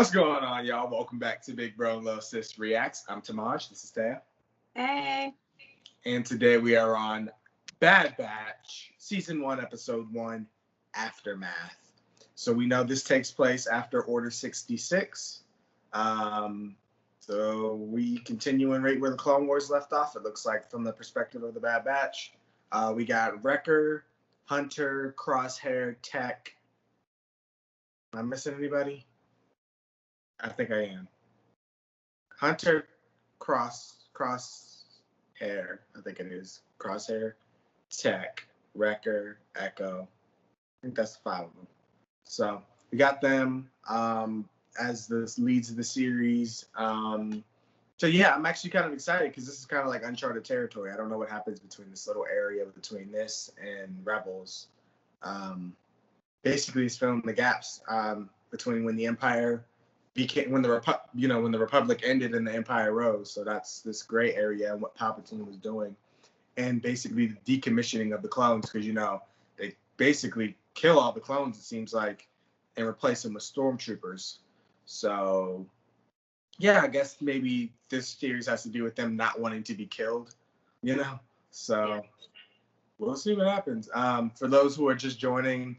What's going on, y'all? Welcome back to Big Bro and Lil Sis Reacts. I'm Tamaj. This is Taya. Hey. And today we are on Bad Batch, Season 1, Episode 1, Aftermath. So we know this takes place after Order 66. So we continuing right where the Clone Wars left off, it looks like, from the perspective of the Bad Batch. We got Wrecker, Hunter, Crosshair, Tech. Am I missing anybody? I think I am. Hunter, Crosshair, I think it is. Crosshair, Tech, Wrecker, Echo. I think that's 5 of them. So we got them as the leads of the series. So yeah, I'm actually kind of excited because this is kind of like uncharted territory. I don't know what happens between this little area between this and Rebels. Basically, it's filling the gaps between when the Empire became, when the Republic ended and the Empire rose. So that's this gray area and what Palpatine was doing, and basically the decommissioning of the clones, because they basically kill all the clones, it seems like, and replace them with stormtroopers. So yeah, I guess maybe this series has to do with them not wanting to be killed, So we'll see what happens. For those who are just joining,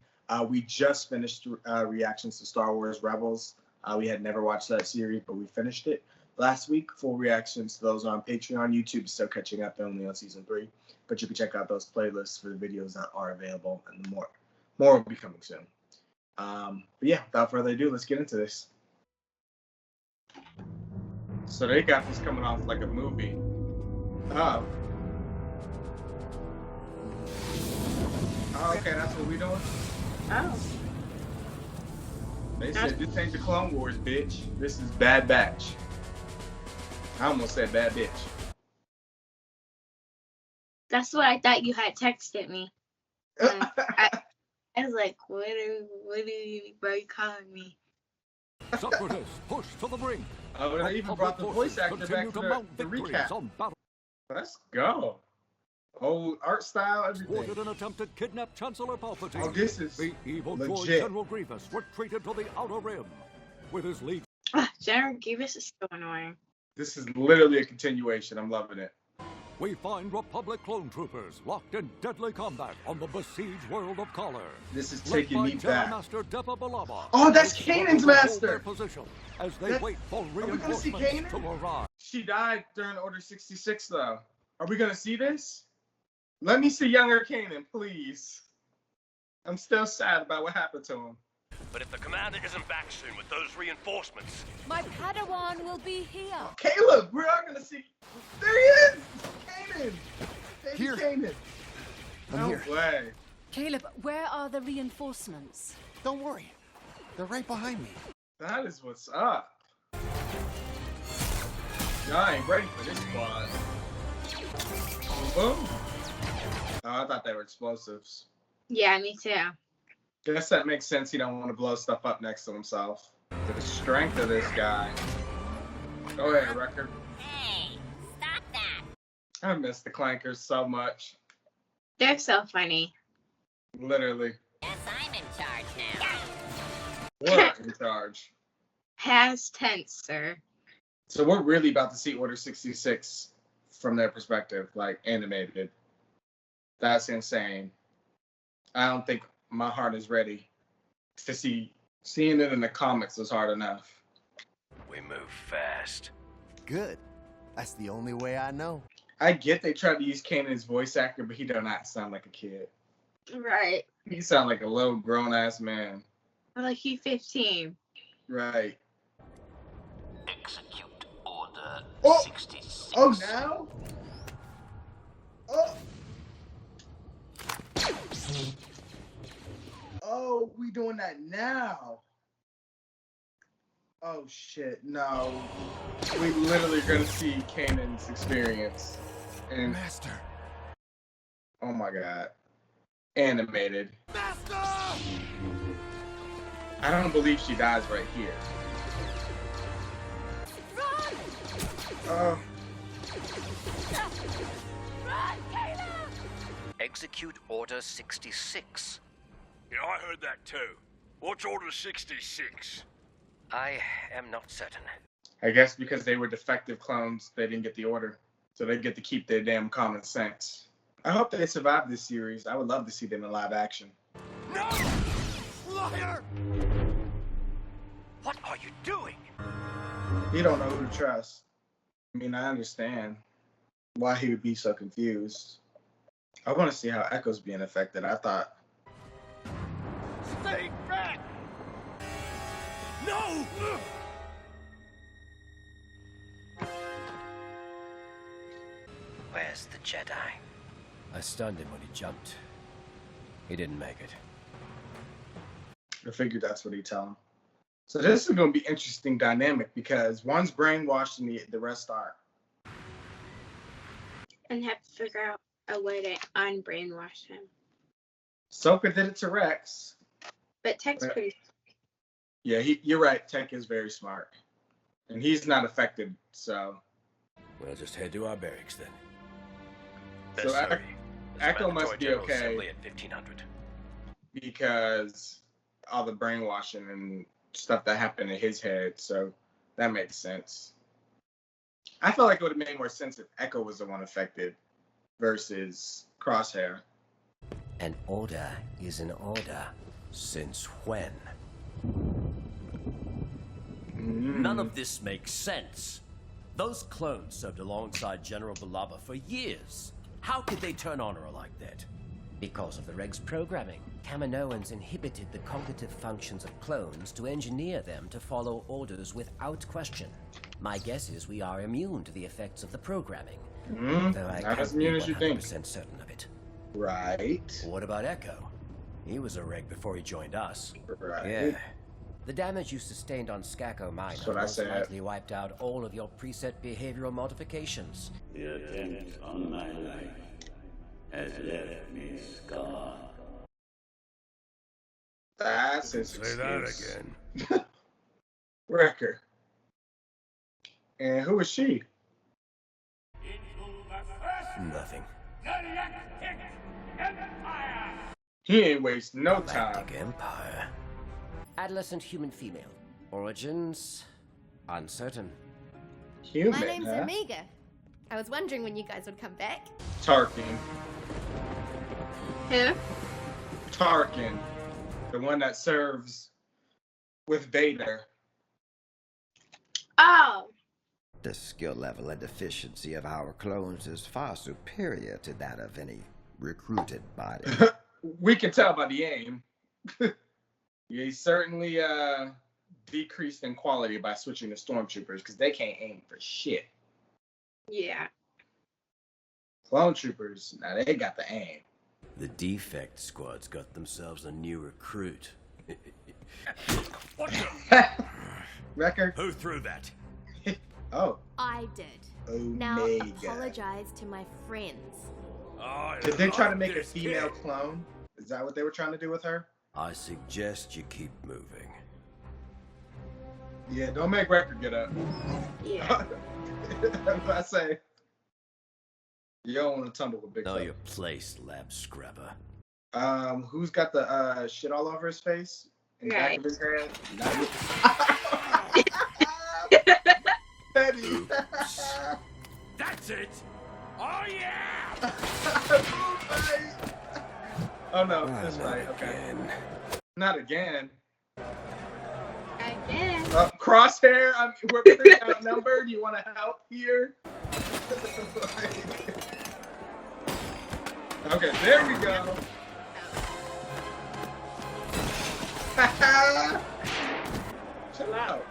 we just finished reactions to Star Wars Rebels. We had never watched that series, but we finished it last week. Full reactions to those on Patreon. YouTube is still catching up, only on season 3, but you can check out those playlists for the videos that are available, and more will be coming soon. But yeah, without further ado, let's get into this. So they got this coming off like a movie. Oh, okay, that's what we doing? Oh. They said this ain't the Clone Wars, bitch. This is Bad Batch. I almost said bad bitch. That's what I thought you had texted me. I was like, what are you calling me? Separatists push to the brink. Oh, they even brought the voice actor back for the recap. Let's go. Old art style, everything. Thwarted an attempt to kidnap Chancellor Palpatine. Oh, this is the evil legit. droid General Grievous retreated to the Outer Rim with his lead. General Grievous is so annoying. This is literally a continuation. I'm loving it. We find Republic clone troopers locked in deadly combat on the besieged world of Collar. This is taking me back. Master Depa Billaba. Oh, that's Kanan's master. As they wait for reinforcements to arrive. She died during Order 66, though. Are we gonna see this? Let me see younger Kanan, please. I'm still sad about what happened to him. But if the commander isn't back soon with those reinforcements... My Padawan will be here. Caleb, we are gonna see... There he is! Kanan! Baby Here. Kanan. I'm here. No way. Caleb, where are the reinforcements? Don't worry. They're right behind me. That is what's up. Y'all ain't ready for this squad. Boom. Oh, I thought they were explosives. Yeah, me too. Guess that makes sense. He don't want to blow stuff up next to himself. The strength of this guy. Go ahead, Wrecker. Hey, stop that. I miss the Clankers so much. They're so funny. Literally. Yes, I'm in charge now. We're in charge. Past tense, sir. So we're really about to see Order 66 from their perspective, like animated. That's insane. I don't think my heart is ready to see. Seeing it in the comics was hard enough. We move fast. Good. That's the only way I know. I get they tried to use Kanan's voice actor, but he does not sound like a kid. Right. He sounds like a little grown-ass man. Like he's 15. Right. Execute Order 66. Oh, now? Oh. Oh, we doing that now. Oh, shit. No. We literally gonna see Kanan's experience. And, Master. oh, my God. Animated. Master! I don't believe she dies right here. Run! Oh. Run, Caleb! Execute Order 66. Yeah, I heard that too. What's Order 66? I am not certain. I guess because they were defective clones, they didn't get the order. So they get to keep their damn common sense. I hope they survive this series. I would love to see them in live action. No! Liar! What are you doing? You don't know who to trust. I mean, I understand why he would be so confused. I want to see how Echo's being affected. I thought, Stay back! No! Where's the Jedi? I stunned him when he jumped. He didn't make it. I figured that's what he'd tell him. So this is going to be interesting dynamic because one's brainwashed and the rest aren't. And have to figure out a way to unbrainwash him. Ahsoka did it to Rex. But Tech's Yeah. pretty. Yeah, you're right. Tech is very smart. And he's not affected, so. We'll just head to our barracks then. So Echo must be okay. Assembly at 1500. Because all the brainwashing and stuff that happened in his head, so that makes sense. I felt like it would have made more sense if Echo was the one affected versus Crosshair. An order is an order. Since when? None of this makes sense. Those clones served alongside General Balaba for years. How could they turn on her like that? Because of the Reg's programming. Kaminoans inhibited the cognitive functions of clones to engineer them to follow orders without question. My guess is we are immune to the effects of the programming. Though I Not can't as be immune as you think. 100% certain of it. Right. What about Echo? He was a Reg before he joined us. Right. Yeah. The damage you sustained on Skako Minor That's what I most said. likely wiped out all of your preset behavioral modifications. The attempt on my life has left me scarred. That's his Say that excuse. again. Wrecker. And who is she? Nothing. He ain't waste no time. Galactic Empire. Adolescent human female. Origins? Uncertain. Human, My name's huh? Omega. I was wondering when you guys would come back. Tarkin. Who? Tarkin. The one that serves with Vader. Oh, The skill level and efficiency of our clones is far superior to that of any recruited body. We can tell by the aim. He certainly decreased in quality by switching to stormtroopers because they can't aim for shit. yeah. Clone troopers, now they got the aim. The defect squad's got themselves a new recruit. What the? Record? Who threw that? Oh. I did. Omega. Now apologize to my friends. Did they try to make a female clone? Is that what they were trying to do with her? I suggest you keep moving. Yeah, don't make Record get up. Yeah. That's what I say. You don't want to tumble with big Know stuff. your place, lab scrubber. Who's got the shit all over his face? In the back Right. of his head? Not me. Petty. That's it! Oh yeah! Oh no, that's Not right. Okay. again. Not again. Again. Crosshair, we're pretty outnumbered. You want to help here? Okay, there we go. Chill out.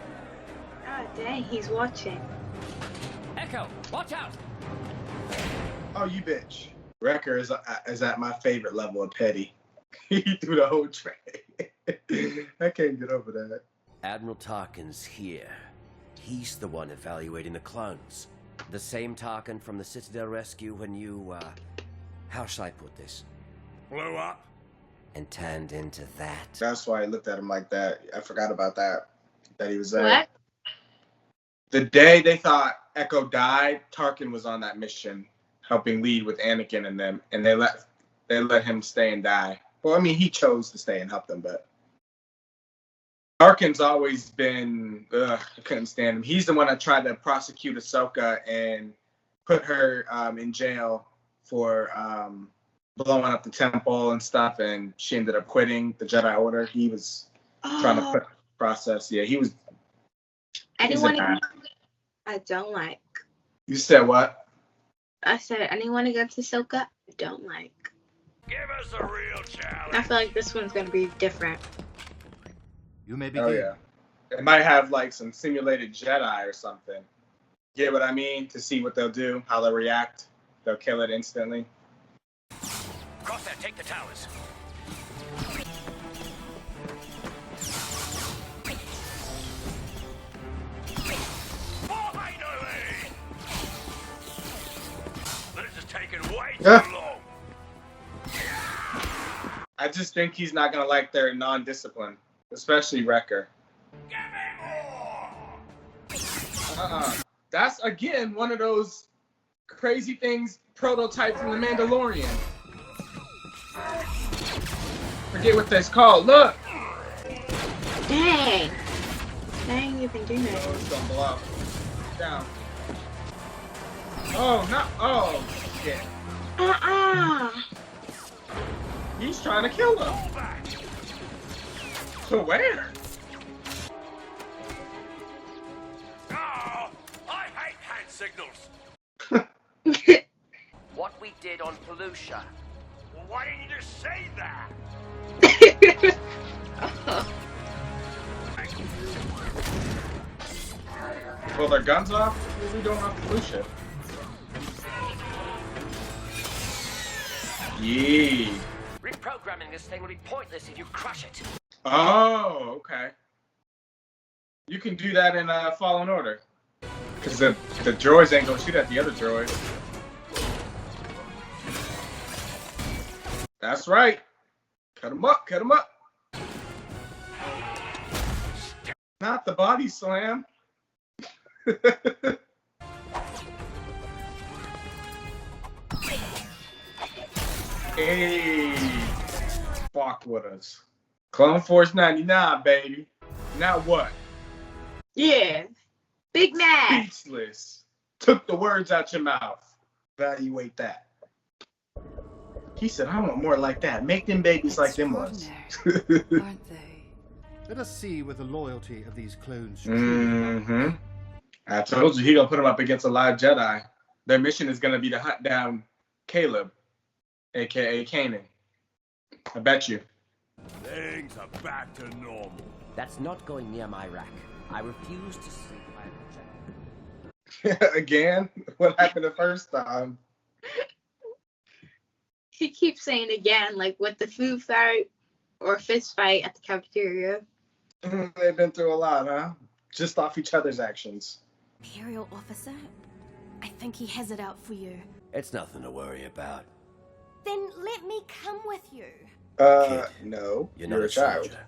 Oh, dang, he's watching. Echo, watch out! Oh, you bitch. Wrecker is at my favorite level of petty. He threw the whole tray. I can't get over that. Admiral Tarkin's here. He's the one evaluating the clones. The same Tarkin from the Citadel rescue when you, how shall I put this? Blew up? And turned into that. That's why I looked at him like that. I forgot about that. That he was there. What? The day they thought Echo died, Tarkin was on that mission, helping lead with Anakin and them, and they let him stay and die. Well, I mean, he chose to stay and help them, but Tarkin's always been, I couldn't stand him. He's the one that tried to prosecute Ahsoka and put her in jail for blowing up the temple and stuff, and she ended up quitting the Jedi Order. He was trying to put process. Yeah, he was. Anyone I don't like. You said what? I said anyone against Ahsoka, I don't like. Give us a real challenge. I feel like this one's gonna be different. You may begin. Oh yeah, it might have like some simulated Jedi or something. Get what I mean? To see what they'll do, how they'll react. They'll kill it instantly. Crosshair, take the towers. Finally! This is taking way too long. I just think he's not gonna like their non-discipline, especially Wrecker. Give me more! That's again one of those crazy things, prototypes in The Mandalorian. Forget what that's called. Look. Dang. I ain't even doing it. Oh, it's gonna blow. Down. Oh no! Oh shit. He's trying to kill him. To where? Oh, I hate hand signals. What we did on Felucia. Well, why didn't you just say that? Well, their guns off? What are we doing off the blue ship? Yee. Reprogramming this thing will be pointless if you crush it. Oh, okay. You can do that in Fallen Order. Because the droids ain't gonna shoot at the other droids. That's right. Cut him up, cut him up. Not the body slam. Hey, fuck with us. Clone Force 99, baby. Now what? Yeah. Big Mac. Speechless. Took the words out your mouth. Evaluate that. He said, I want more like that. Make them babies like them ones. Aren't they? Let us see where the loyalty of these clones. Mm-hmm. I told you he gonna put them up against a live Jedi. Their mission is gonna be to hunt down Caleb, aka Kanan. I bet you. Things are back to normal. That's not going near my rack. I refuse to sleep by a projector. Again? What happened the first time? He keeps saying again, like with the food fight or fist fight at the cafeteria. They've been through a lot, huh? Just off each other's actions. Imperial officer? I think he has it out for you. It's nothing to worry about. Then let me come with you. Kid, No. You're not a child. soldier.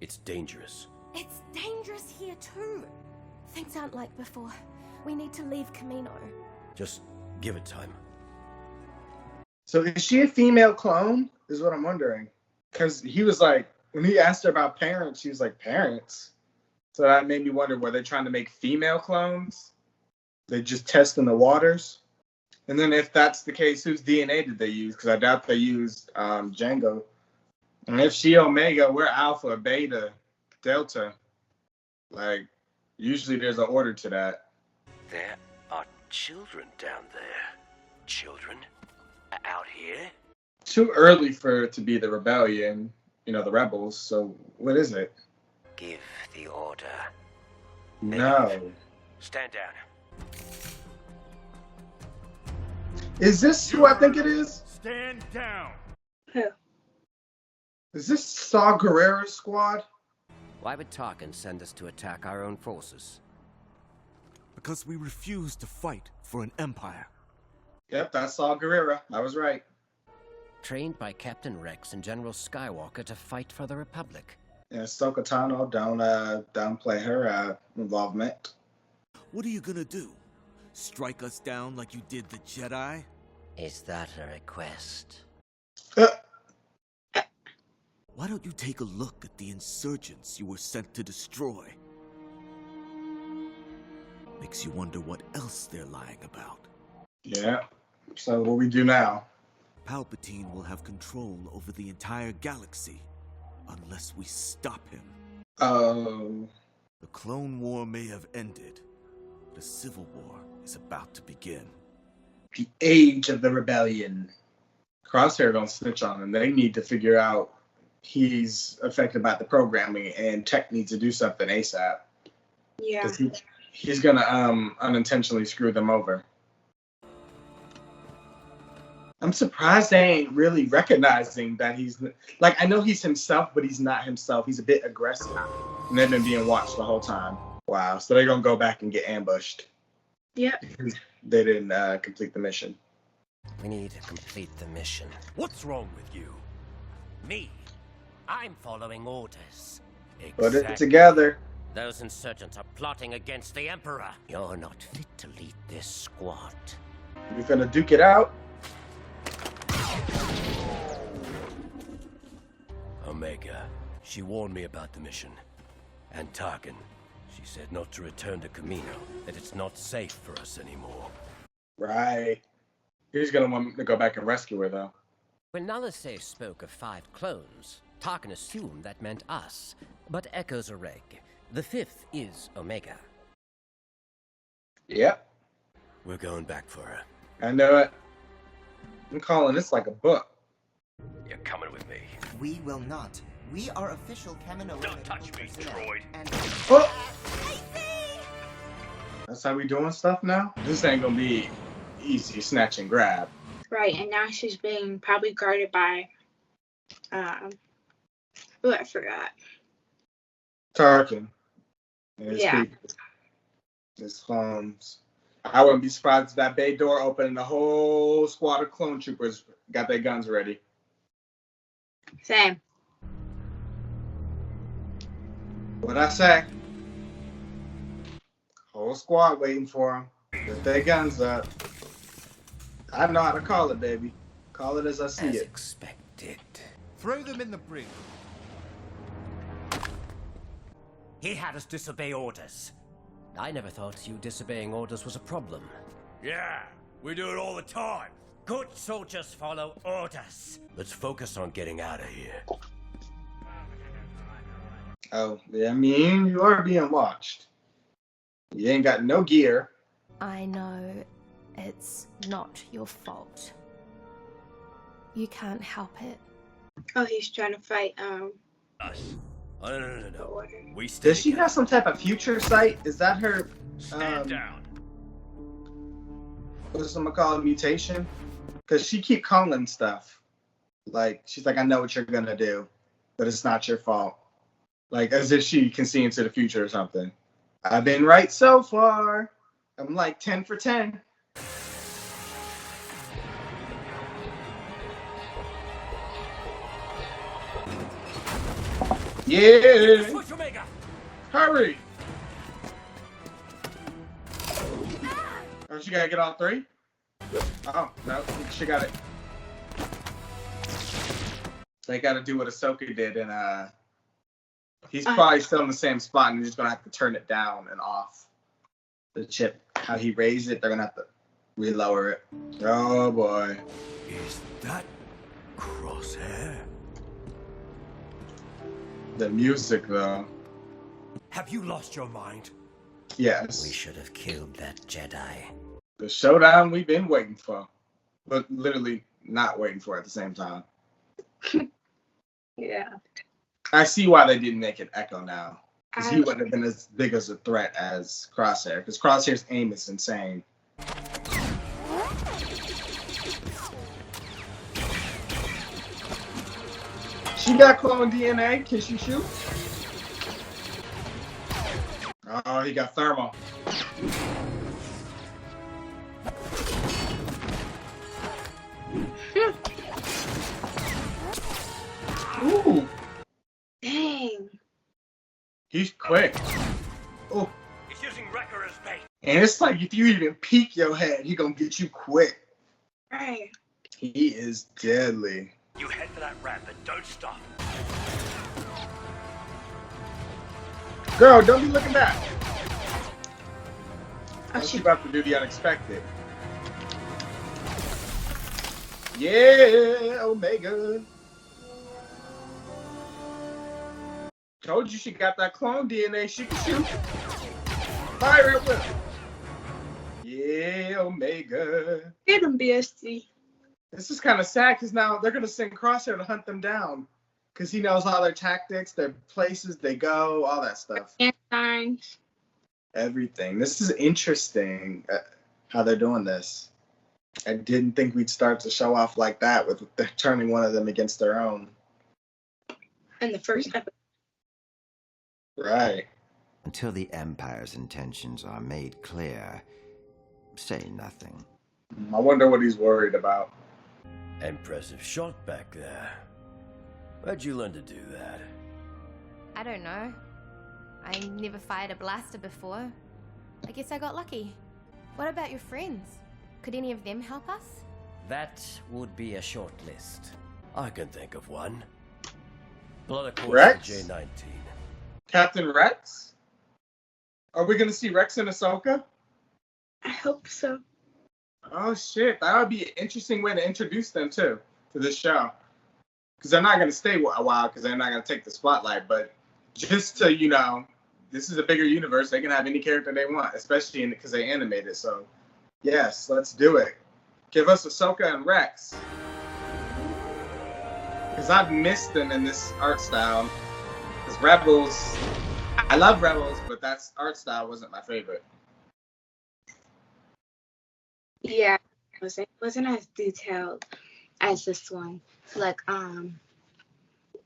It's dangerous. It's dangerous here too. Things aren't like before. We need to leave Camino. Just give it time. So is she a female clone? Is what I'm wondering. Because he was like, when he asked her about parents, she was like, parents? So that made me wonder, were they trying to make female clones? They just testing the waters? And then if that's the case, whose DNA did they use? Because I doubt they used Jango. And if she Omega, we're Alpha, Beta, Delta. Like, usually there's an order to that. There are children down there. Children? Out here? Too early for it to be the rebellion, the rebels. So what is it? Give the order. No. Stand down. Is this who I think it is? Stand down. Who? Is this Saw Gerrera's squad? Why would Tarkin send us to attack our own forces? Because we refuse to fight for an empire. Yep, that's Saw Gerrera. I was right. Trained by Captain Rex and General Skywalker to fight for the Republic. Yeah, Ahsoka Tano, don't downplay her involvement. What are you gonna do? Strike us down like you did the Jedi? Is that a request? Why don't you take a look at the insurgents you were sent to destroy? Makes you wonder what else they're lying about. Yeah. So what we do now? Palpatine will have control over the entire galaxy unless we stop him. Oh. The Clone War may have ended, but a civil war is about to begin. The age of the rebellion. Crosshair don't snitch on him. They need to figure out he's affected by the programming, and Tech needs to do something ASAP. Yeah. He's gonna unintentionally screw them over. I'm surprised they ain't really recognizing that he's like, I know he's himself, but he's not himself. He's a bit aggressive, and they've been being watched the whole time. Wow. So they're gonna go back and get ambushed. Yep. They didn't complete the mission. We need to complete the mission. What's wrong with you? Me? I'm following orders. Put it together. Those insurgents are plotting against the Emperor. You're not fit to lead this squad. We finna duke it out. Omega. She warned me about the mission. And Tarkin. She said not to return to Camino, that it's not safe for us anymore. Right. He's gonna want to go back and rescue her, though. When Nalase spoke of 5 clones, Tarkin assumed that meant us. But Echo's a reg. The 5th is Omega. Yep. We're going back for her. I know it. I'm calling this like a book. You're coming with me. We will not. We are official Kamino. Don't touch me, droid. Oh! That's how we doing stuff now? This ain't gonna be easy snatch and grab. Right, and now she's being probably guarded by, I forgot. Tarkin. And his Yeah. people. His clones. I wouldn't be surprised if that bay door opened and the whole squad of clone troopers got their guns ready. Same. What'd I say? Whole squad waiting for them. With their guns up. I know how to call it, baby. Call it as I see it. Expected. Throw them in the brig. He had us disobey orders. I never thought you disobeying orders was a problem. Yeah, we do it all the time. Good soldiers follow orders. Let's focus on getting out of here. Oh, yeah, I mean, you are being watched. You ain't got no gear. I know it's not your fault. You can't help it. Oh, he's trying to fight, Us. Oh, no. We Does she have some type of future sight? Is that her, Stand down. what's someone call it, mutation? Because she keep calling stuff. Like, she's like, I know what you're gonna do, but it's not your fault. Like, as if she can see into the future or something. I've been right so far. I'm like 10 for 10. Yeah. Switch Omega. Hurry. Oh, she gotta get all 3? Oh, no, she got it. They gotta do what Ahsoka did, and he's probably still in the same spot, and you're just gonna have to turn it down and off. The chip, how he raised it, they're gonna have to relower it. Oh boy. Is that Crosshair? The music, though. Have you lost your mind? Yes. We should have killed that Jedi. The showdown we've been waiting for, but literally not waiting for at the same time. yeah. I see why they didn't make it Echo now. Because he wouldn't have been as big as a threat as Crosshair. Because Crosshair's aim is insane. She got clone DNA. Can she shoot? Oh, he got thermal. Ooh. Dang. He's quick. Oh. He's using Wrecker as bait. And it's like if you even peek your head, he gonna get you quick. Right. He is deadly. You head for that ramp and don't stop. Girl, don't be looking back. Oh, She's about to do the unexpected. Yeah, Omega. Told you she got that clone DNA. She can shoot. Fire at will. Yeah, Omega. Get him, BST. This is kind of sad because now they're going to send Crosshair to hunt them down because he knows all their tactics, their places they go, all that stuff. Signs. Everything. This is interesting how they're doing this. I didn't think we'd start to show off like that with turning one of them against their own. In the first episode. Right. Until the Empire's intentions are made clear, say nothing. I wonder what he's worried about. Impressive shot back there. Where'd you learn to do that? I don't know. I never fired a blaster before. I guess I got lucky. What about your friends? Could any of them help us? That would be a short list. I can think of one. Blood of Rex? J-19. Captain Rex? Are we going to see Rex and Ahsoka? I hope so. Oh, shit. That would be an interesting way to introduce them, too, to this show. Because they're not going to stay a while because they're not going to take the spotlight. But just to, you know, this is a bigger universe. They can have any character they want, especially because they animated. So, yes, let's do it. Give us Ahsoka and Rex. Because I've missed them in this art style. Because Rebels, I love Rebels, but that art style wasn't my favorite. Yeah, it wasn't as detailed as this one. Like,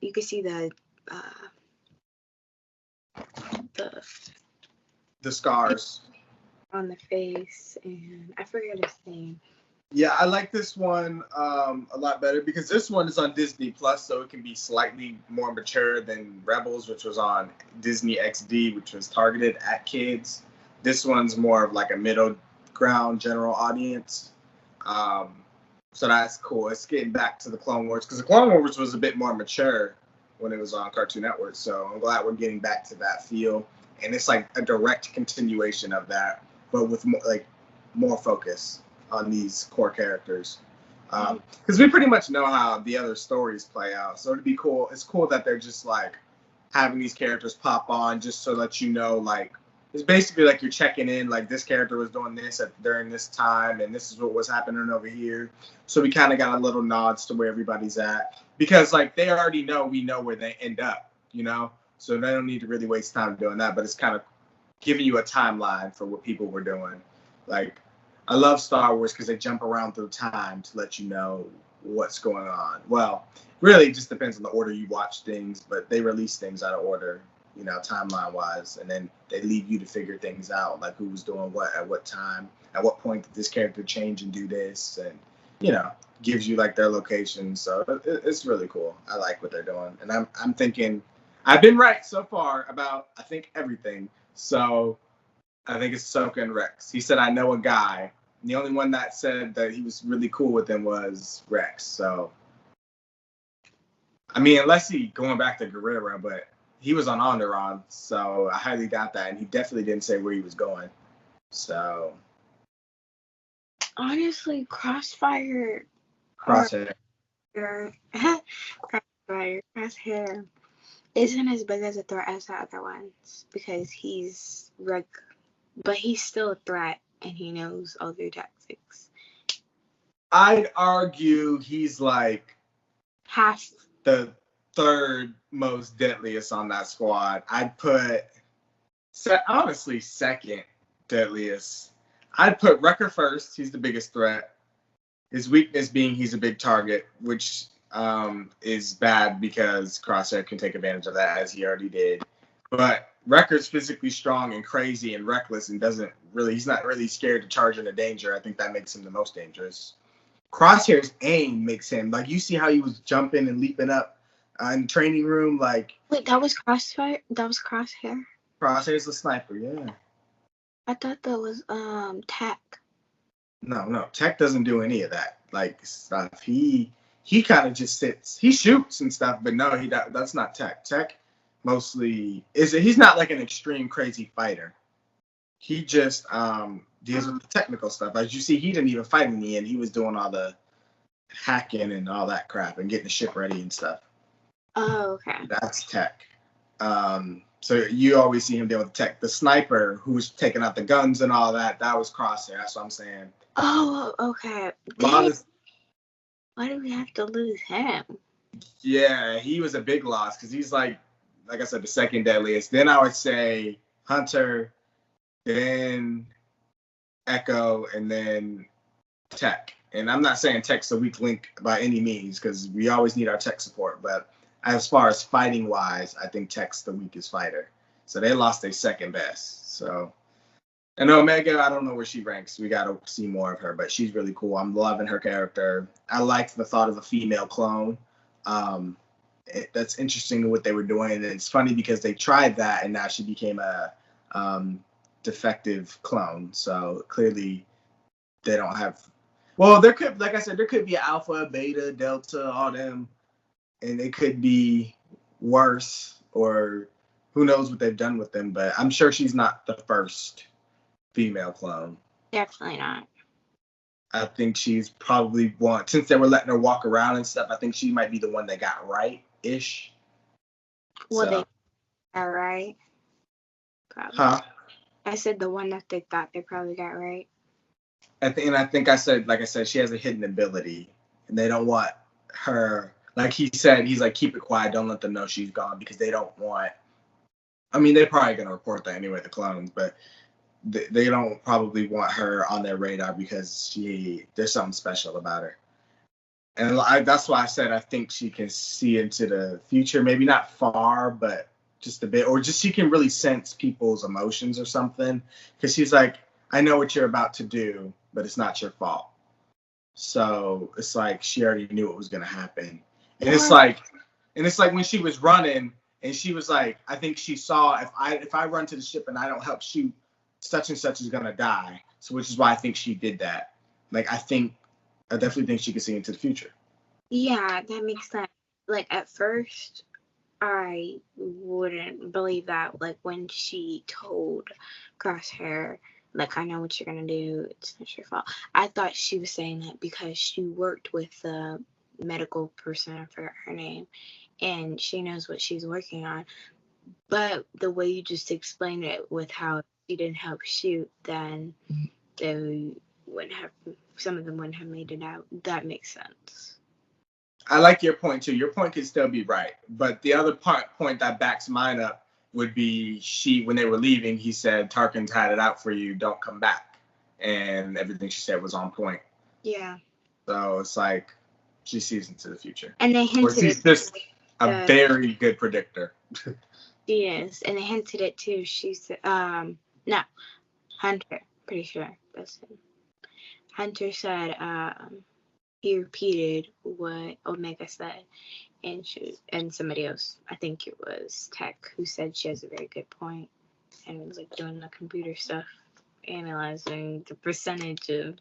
you could see the scars on the face, and I forget his name. Yeah, I like this one a lot better because this one is on Disney Plus, so it can be slightly more mature than Rebels, which was on Disney XD, which was targeted at kids. This one's more of like a middle ground general audience. So that's cool. It's getting back to the Clone Wars because the Clone Wars was a bit more mature when it was on Cartoon Network. So I'm glad we're getting back to that feel, and it's like a direct continuation of that, but with more focus on these core characters. Because we pretty much know how the other stories play out. So it'd be cool. It's cool that they're just like having these characters pop on just so that you know, like, it's basically like you're checking in, like this character was doing this during this time, and this is what was happening over here. So we kind of got a little nods to where everybody's at. Because, like, they already know we know where they end up, you know? So they don't need to really waste time doing that, but it's kind of giving you a timeline for what people were doing. Like, I love Star Wars because they jump around through time to let you know what's going on. Well, really, it just depends on the order you watch things, but they release things out of order, you know, timeline-wise, and then they leave you to figure things out, like who was doing what at what time, at what point did this character change and do this, and, you know, gives you, like, their location. So it's really cool. I like what they're doing, and I'm thinking, I've been right so far about, I think, everything. So I think it's Ahsoka and Rex. He said, I know a guy. And the only one that said that he was really cool with him was Rex. So, I mean, unless he going back to Guerrero, but he was on Onderon, so I highly doubt that. And he definitely didn't say where he was going. So, honestly, Crosshair isn't as big as a threat as the other ones because he's but he's still a threat and he knows all their tactics. I'd argue he's like half the third most deadliest on that squad. I'd put honestly second deadliest. I'd put Wrecker first. He's the biggest threat. His weakness being he's a big target, which is bad because Crosshair can take advantage of that as he already did. But Wrecker's physically strong and crazy and reckless and he's not really scared to charge into danger. I think that makes him the most dangerous. Crosshair's aim makes him, like, you see how he was jumping and leaping up in the training room, like. Wait, that was Crosshair? That was Crosshair? Crosshair's the sniper, yeah. I thought that was Tech. No, Tech doesn't do any of that like stuff. He he kind of just sits. He shoots and stuff, but no, that's not Tech. Tech mostly he's not like an extreme crazy fighter. He just deals with the technical stuff. As you see, he didn't even fight in the end. He was doing all the hacking and all that crap and getting the ship ready and stuff. Oh, okay. That's Tech. So you always see him deal with Tech. The sniper who's taking out the guns and all that, that was Crosshair. That's what I'm saying. Oh, okay. Why do we have to lose him? Yeah, he was a big loss because he's like I said, the second deadliest. Then I would say Hunter, then Echo, and then Tech. And I'm not saying Tech's a weak link by any means because we always need our Tech support. But as far as fighting wise, I think Tech's the weakest fighter. So they lost their second best. So, and Omega, I don't know where she ranks. We got to see more of her, but she's really cool. I'm loving her character. I liked the thought of a female clone. That's interesting what they were doing. And it's funny because they tried that and now she became a defective clone. So clearly they don't have. Well, there could, like I said, there could be alpha, beta, delta, all them, and it could be worse, or who knows what they've done with them. But I'm sure she's not the first female clone. Definitely not. I think she's probably one, since they were letting her walk around and stuff, I think she might be the one that got right-ish. Well, So. they got right. Probably. Huh? I said the one that they thought they probably got right. I think I said, like I said, she has a hidden ability, and they don't want her. Like he said, he's like, keep it quiet, don't let them know she's gone, because they don't want. I mean, they're probably gonna report that anyway, the clones, but they don't probably want her on their radar because there's something special about her. And that's why I said I think she can see into the future, maybe not far, but just a bit, or just she can really sense people's emotions or something, because she's like, I know what you're about to do, but it's not your fault. So it's like she already knew what was gonna happen. And it's like when she was running and she was like, I think she saw if I run to the ship and I don't help shoot, such and such is gonna die. So which is why I think she did that. Like I definitely think she can see into the future. Yeah, that makes sense. Like at first I wouldn't believe that, like when she told Crosshair, like, I know what you're gonna do, it's not your fault. I thought she was saying that because she worked with the medical person, I forgot her name, and she knows what she's working on. But the way you just explained it with how she didn't help shoot, then they wouldn't have, some of them wouldn't have made it out. That makes sense. I like your point too. Your point could still be right, but the other point that backs mine up would be when they were leaving, he said, Tarkin's had it out for you, don't come back. And everything she said was on point. Yeah. So it's like she sees into the future. And they hinted she's just a very good predictor. She is. And they hinted it too. She said, no, Hunter, pretty sure that's him. Hunter said, he repeated what Omega said. And somebody else, I think it was Tech, who said she has a very good point, and was like doing the computer stuff, analyzing the percentage of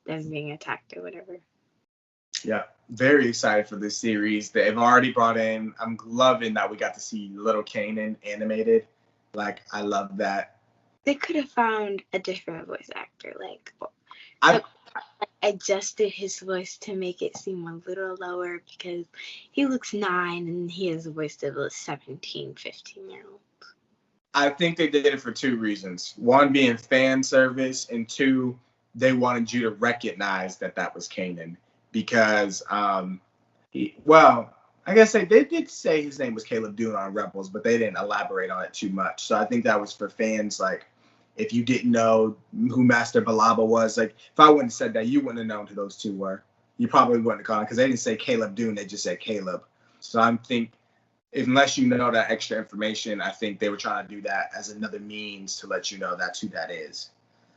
them being attacked or whatever. Yeah, very excited for this series. They've already brought in. I'm loving that we got to see Little Kanan animated. Like, I love that. They could have found a different voice actor, like adjusted his voice to make it seem a little lower, because he looks 9 and he has a voice of a 17, 15-year-old. I think they did it for 2 reasons. One being fan service, and 2, they wanted you to recognize that was Kanan, because I guess they did say his name was Caleb Dune on Rebels, but they didn't elaborate on it too much. So I think that was for fans, like, if you didn't know who Master Balaba was, like, if I wouldn't have said that, you wouldn't have known who those 2 were. You probably wouldn't have called him, because they didn't say Caleb Dune, they just said Caleb. So I think, unless you know that extra information, I think they were trying to do that as another means to let you know that's who that is.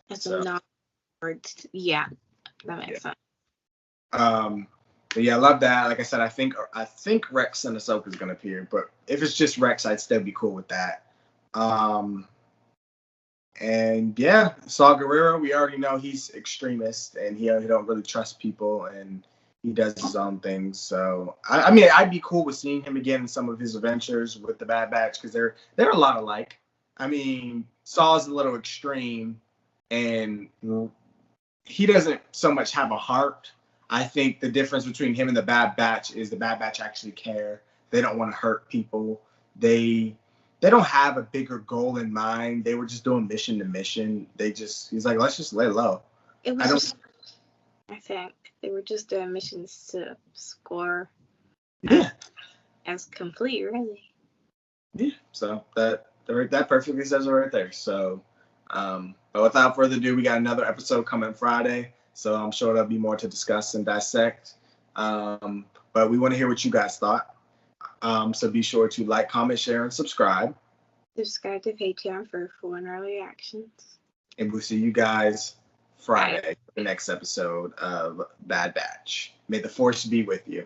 That's not words. Yeah, that makes sense. But yeah, I love that. Like I said, I think Rex and Ahsoka is going to appear, but if it's just Rex, I'd still be cool with that. And yeah, Saw Gerrera, we already know he's extremist and he don't really trust people, and he does his own things. So I mean, I'd be cool with seeing him again in some of his adventures with the Bad Batch because they're a lot alike. I mean, Saw's a little extreme, and he doesn't so much have a heart. I think the difference between him and the Bad Batch is the Bad Batch actually care. They don't want to hurt people. They don't have a bigger goal in mind. They were just doing mission to mission. He's like, let's just lay low. I think they were just doing missions to score. Yeah. As complete, really. Yeah. So that perfectly says it right there. So, but without further ado, we got another episode coming Friday. So I'm sure there'll be more to discuss and dissect. But we want to hear what you guys thought. So be sure to like, comment, share, and subscribe. Subscribe to Patreon for full and early reactions. And we'll see you guys Friday for the next episode of Bad Batch. May the Force be with you.